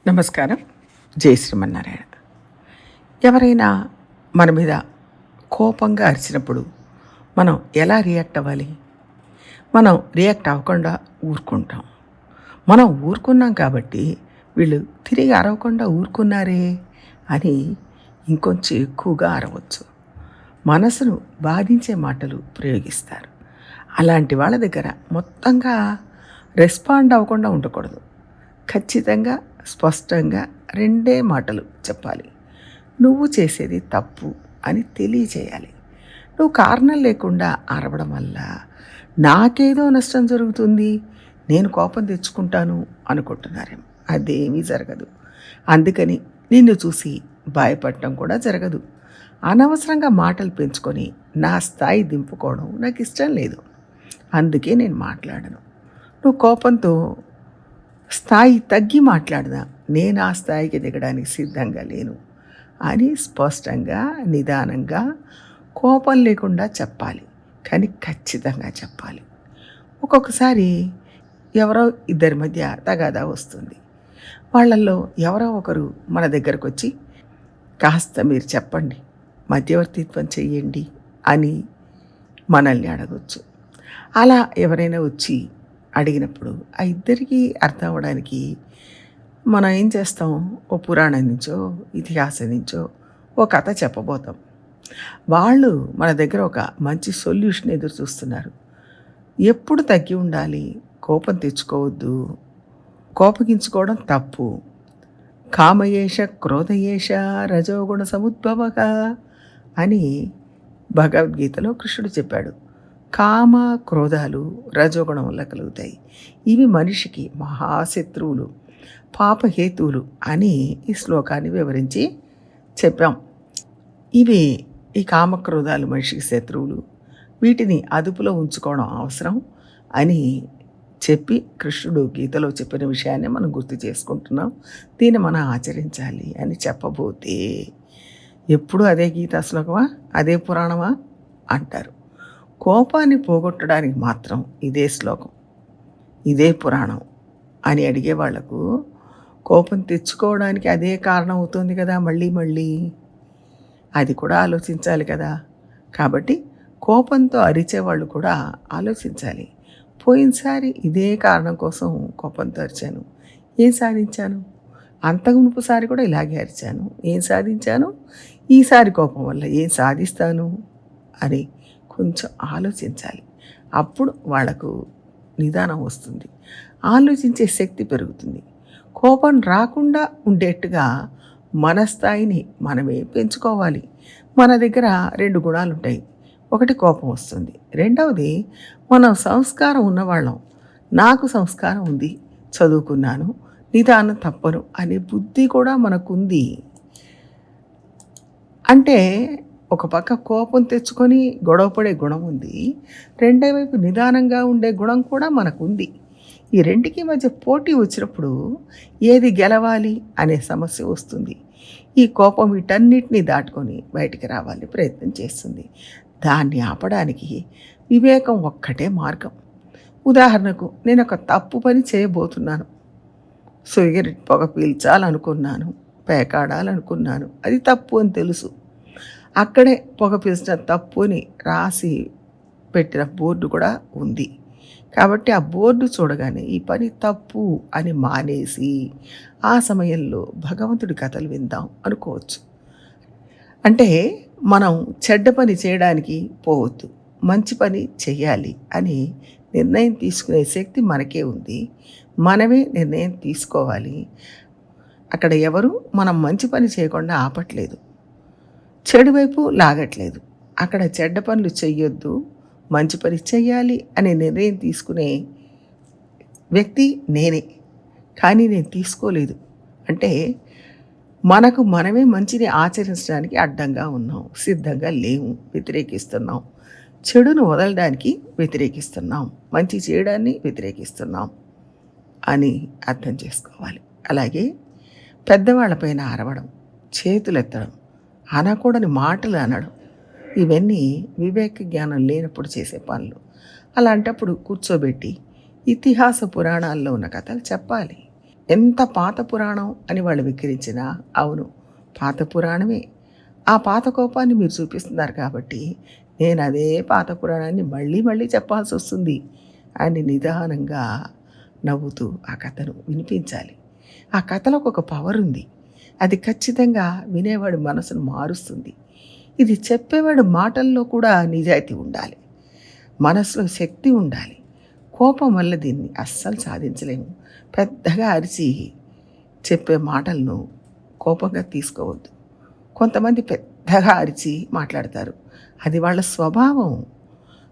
నమస్కారం. జై శ్రీమన్నారాయణ. ఎవరైనా మన మీద కోపంగా అరిచినప్పుడు మనం ఎలా రియాక్ట్ అవ్వాలి? మనం రియాక్ట్ అవ్వకుండా ఊరుకుంటాం. మనం ఊరుకున్నాం కాబట్టి వీళ్ళు తిరిగి అరవకుండా ఊరుకున్నారే అని ఇంకొంచెం ఎక్కువగా అరవచ్చు. మనసును బాధించే మాటలు ప్రయోగిస్తారు. అలాంటి వాళ్ళ దగ్గర మొత్తంగా రెస్పాండ్ అవ్వకుండా ఉండకూడదు. ఖచ్చితంగా స్పష్టంగా రెండే మాటలు చెప్పాలి. నువ్వు చేసేది తప్పు అని తెలియచేయాలి. నువ్వు కారణం లేకుండా అరవడం వల్ల నాకేదో నష్టం జరుగుతుంది, నేను కోపం తెచ్చుకుంటాను అనుకుంటున్నారేమో. అదేమీ జరగదు. అందుకని నిన్ను చూసి భయపడటం కూడా జరగదు. అనవసరంగా మాటలు పెంచుకొని నా స్థాయి దింపుకోవడం నాకు ఇష్టం లేదు. అందుకే నేను మాట్లాడను. నువ్వు కోపంతో స్థాయి తగ్గి మాట్లాడదా, నేను ఆ స్థాయికి దిగడానికి సిద్ధంగా లేను అని స్పష్టంగా నిదానంగా కోపం లేకుండా చెప్పాలి. కానీ ఖచ్చితంగా చెప్పాలి. ఒక్కొక్కసారి ఎవరో ఇద్దరి మధ్య తగాదా వస్తుంది. వాళ్ళల్లో ఎవరో ఒకరు మన దగ్గరకు వచ్చి కాస్త మీరు చెప్పండి, మధ్యవర్తిత్వం చెయ్యండి అని మనల్ని అడగవచ్చు. అలా ఎవరైనా వచ్చి అడిగినప్పుడు ఆ ఇద్దరికీ అర్థం అవ్వడానికి మనం ఏం చేస్తాం? ఓ పురాణం నుంచో ఇతిహాసం నుంచో ఓ కథ చెప్పబోతాం. వాళ్ళు మన దగ్గర ఒక మంచి సొల్యూషన్ ఎదురు చూస్తున్నారు. ఎప్పుడు తగ్గి ఉండాలి, కోపం తెచ్చుకోవద్దు, కోపగించుకోవడం తప్పు. కామయేష క్రోధయేష రజోగుణ సముద్భవక అని భగవద్గీతలో కృష్ణుడు చెప్పాడు. కామ క్రోధాలు రజోగుణం వల్ల కలుగుతాయి. ఇవి మనిషికి మహాశత్రువులు, పాపహేతువులు అని ఈ శ్లోకాన్ని వివరించి చెప్పాం. ఈ కామక్రోధాలు మనిషికి శత్రువులు, వీటిని అదుపులో ఉంచుకోవడం అవసరం అని చెప్పి కృష్ణుడు గీతలో చెప్పిన విషయాన్ని మనం గుర్తు చేసుకుంటున్నాం. దీన్ని మనం ఆచరించాలి అని చెప్పబోతే ఎప్పుడు అదే గీతా శ్లోకమా, అదే పురాణమా అంటారు. కోపాన్ని పోగొట్టడానికి మాత్రం ఇదే శ్లోకం, ఇదే పురాణం అని అడిగే వాళ్లకు కోపం తెచ్చుకోవడానికి అదే కారణం అవుతుంది కదా. మళ్ళీ అది కూడా ఆలోచించాలి కదా. కాబట్టి కోపంతో అరిచేవాళ్ళు కూడా ఆలోచించాలి. పోయినసారి ఇదే కారణం కోసం కోపంతో అరిచాను, ఏం సాధించాను? అంతకుమునుపుసారి కూడా ఇలాగే అరిచాను, ఏం సాధించాను? ఈసారి కోపం వల్ల ఏం సాధిస్తాను అని కొంచెం ఆలోచించాలి. అప్పుడు వాళ్లకు నిదానం వస్తుంది, ఆలోచించే శక్తి పెరుగుతుంది. కోపం రాకుండా ఉండేట్టుగా మన స్థాయిని మనమే పెంచుకోవాలి. మన దగ్గర 2 గుణాలు ఉంటాయి. ఒకటి కోపం వస్తుంది, రెండవది మనం సంస్కారం ఉన్నవాళ్ళం. నాకు సంస్కారం ఉంది, చదువుకున్నాను, నిదానం తప్పను అనే బుద్ధి కూడా మనకుంది. అంటే ఒక పక్క కోపం తెచ్చుకొని గొడవపడే గుణం ఉంది, రెండో వైపు నిదానంగా ఉండే గుణం కూడా మనకుంది. ఈ రెండుకి మధ్య పోటీ వచ్చినప్పుడు ఏది గెలవాలి అనే సమస్య వస్తుంది. ఈ కోపం వీటన్నిటిని దాటుకొని బయటికి రావాలి ప్రయత్నం చేస్తుంది. దాన్ని ఆపడానికి వివేకం ఒక్కటే మార్గం. ఉదాహరణకు నేను ఒక తప్పు పని చేయబోతున్నాను. సిగరెట్ పొగ పీల్చాలనుకున్నాను, పేకాడాలనుకున్నాను, అది తప్పు అని తెలుసు. అక్కడే పొగ పీల్చడం తప్పు అని రాసి పెట్టిన బోర్డు కూడా ఉంది. కాబట్టి ఆ బోర్డు చూడగానే ఈ పని తప్పు అని మానేసి ఆ సమయంలో భగవంతుడి కథలు విందాం అనుకోవచ్చు. అంటే మనం చెడ్డ పని చేయడానికి పోవద్దు, మంచి పని చెయ్యాలి అని నిర్ణయం తీసుకునే శక్తి మనకే ఉంది. మనమే నిర్ణయం తీసుకోవాలి. అక్కడ ఎవరు మనం మంచి పని చేయకుండా ఆపట్లేదు, చెడు వైపు లాగట్లేదు. అక్కడ చెడ్డ పనులు చెయ్యొద్దు, మంచి పని చెయ్యాలి అనే నిర్ణయం తీసుకునే వ్యక్తి నేనే. కానీ నేను తీసుకోలేదు అంటే మనకు మనమే మంచిని ఆచరించడానికి అడ్డంగా ఉన్నాం, సిద్ధంగా లేవు, వ్యతిరేకిస్తున్నాం. చెడును వదలడానికి వ్యతిరేకిస్తున్నాం, మంచి చేయడాన్ని వ్యతిరేకిస్తున్నాం అని అర్థం చేసుకోవాలి. అలాగే పెద్దవాళ్ళపైన అరవడం, చేతులెత్తడం, అనకూడని మాటలు అనడం, ఇవన్నీ వివేక జ్ఞానం లేనప్పుడు చేసే పనులు. అలాంటప్పుడు కూర్చోబెట్టి ఇతిహాస పురాణాల్లో ఉన్న కథలు చెప్పాలి. ఎంత పాత పురాణం అని వాళ్ళు విక్రించినా అవును పాత పురాణమే. ఆ పాత కోపాన్ని మీరు చూపిస్తున్నారు కాబట్టి నేను అదే పాత పురాణాన్ని మళ్ళీ మళ్ళీ చెప్పాల్సొస్తుంది అని నిదానంగా నవ్వుతూ ఆ కథను వినిపించాలి. ఆ కథలోకి ఒక పవర్ ఉంది. అది ఖచ్చితంగా వినేవాడి మనసును మారుస్తుంది. ఇది చెప్పేవాడి మాటల్లో కూడా నిజాయితీ ఉండాలి. మనసులో శక్తి ఉండాలి. కోపం వల్ల దీన్ని అస్సలు సాధించలేము. పెద్దగా అరిచి చెప్పే మాటలను కోపంగా తీసుకోవద్దు. కొంతమంది పెద్దగా అరిచి మాట్లాడతారు. అది వాళ్ళ స్వభావం.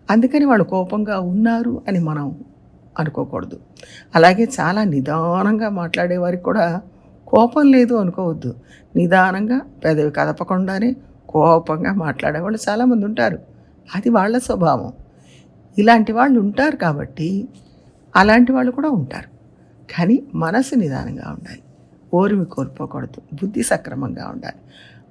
అందుకని వాళ్ళు కోపంగా ఉన్నారు అని మనం అనుకోకూడదు. అలాగే చాలా నిదానంగా మాట్లాడే వారికి కూడా కోపం లేదు అనుకోవద్దు. నిదానంగా పెదవి కదపకుండానే కోపంగా మాట్లాడేవాళ్ళు చాలామంది ఉంటారు. అది వాళ్ళ స్వభావం. ఇలాంటి వాళ్ళు ఉంటారు కాబట్టి అలాంటి వాళ్ళు కూడా ఉంటారు. కానీ మనసు నిదానంగా ఉండాలి. ఓర్మి కోల్పోకూడదు. బుద్ధి సక్రమంగా ఉండాలి.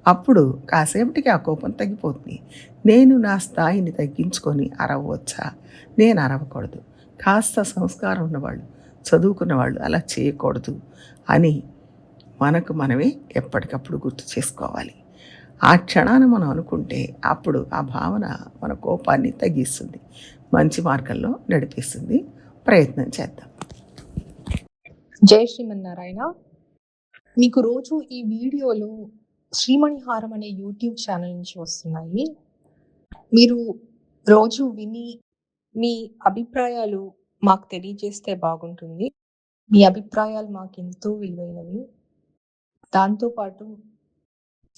అప్పుడు కాసేపటికి ఆ కోపం తగ్గిపోతుంది. నేను నా స్థాయిని తగ్గించుకొని అరవవచ్చా? నేను అరవకూడదు. కాస్త సంస్కారం ఉన్నవాళ్ళు, చదువుకున్న వాళ్ళు అలా చేయకూడదు అని మనకు మనమే ఎప్పటికప్పుడు గుర్తు చేసుకోవాలి. ఆ క్షణాన మనం అనుకుంటే అప్పుడు ఆ భావన మన కోపాన్ని తగ్గిస్తుంది. మంచి మార్గంలో నడిపిస్తుంది. ప్రయత్నం చేద్దాం. జై శ్రీమన్నారాయణ. మీకు రోజు ఈ వీడియోలు శ్రీమణిహారం అనే యూట్యూబ్ ఛానల్ నుంచి వస్తున్నాయి. మీరు రోజు విని మీ అభిప్రాయాలు మాకు తెలియజేస్తే బాగుంటుంది. మీ అభిప్రాయాలు మాకు ఎంతో విలువైనవి. దాంతోపాటు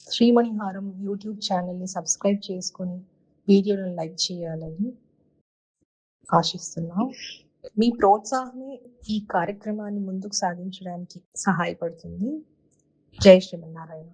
శ్రీమణిహారం యూట్యూబ్ ఛానల్ని సబ్స్క్రైబ్ చేసుకొని వీడియోలను లైక్ చేయాలని ఆశిస్తున్నాం. మీ ప్రోత్సాహమే ఈ కార్యక్రమాన్ని ముందుకు సాగించడానికి సహాయపడుతుంది. జై శ్రీమన్నారాయణ.